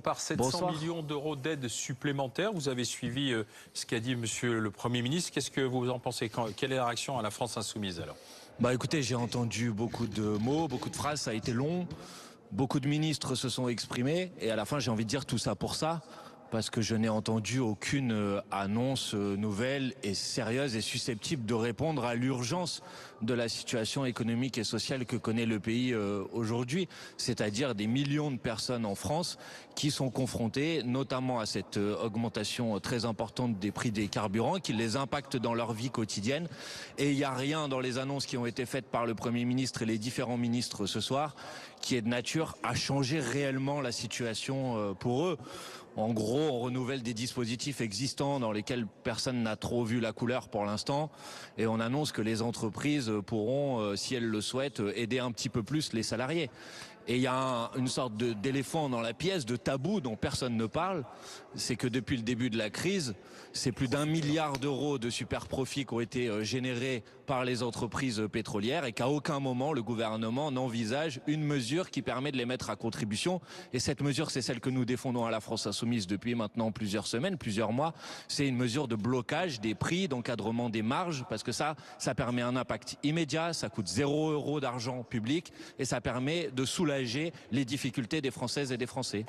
Par 700 Bonsoir. millions d'euros d'aide supplémentaire, vous avez suivi ce qu'a dit Monsieur le Premier ministre. Qu'est-ce que vous en pensez? Quelle est la réaction à la France insoumise alors? Écoutez, j'ai entendu beaucoup de mots, beaucoup de phrases, ça a été long. Beaucoup de ministres se sont exprimés et à la fin j'ai envie de dire tout ça pour ça. Parce que je n'ai entendu aucune annonce nouvelle et sérieuse et susceptible de répondre à l'urgence de la situation économique et sociale que connaît le pays aujourd'hui. C'est-à-dire des millions de personnes en France qui sont confrontées notamment à cette augmentation très importante des prix des carburants qui les impacte dans leur vie quotidienne. Et il n'y a rien dans les annonces qui ont été faites par le Premier ministre et les différents ministres ce soir qui est de nature à changer réellement la situation pour eux. En gros, on renouvelle des dispositifs existants dans lesquels personne n'a trop vu la couleur pour l'instant. Et on annonce que les entreprises pourront, si elles le souhaitent, aider un petit peu plus les salariés. Et il y a une sorte d'éléphant dans la pièce, de tabou dont personne ne parle. C'est que depuis le début de la crise, c'est plus d'1 milliard d'euros de super profits qui ont été générés par les entreprises pétrolières et qu'à aucun moment le gouvernement n'envisage une mesure qui permet de les mettre à contribution. Et cette mesure, c'est celle que nous défendons à la France insoumise depuis maintenant plusieurs semaines, plusieurs mois. C'est une mesure de blocage des prix, d'encadrement des marges, parce que ça permet un impact immédiat, ça coûte 0 € d'argent public et ça permet de soulager les difficultés des Françaises et des Français.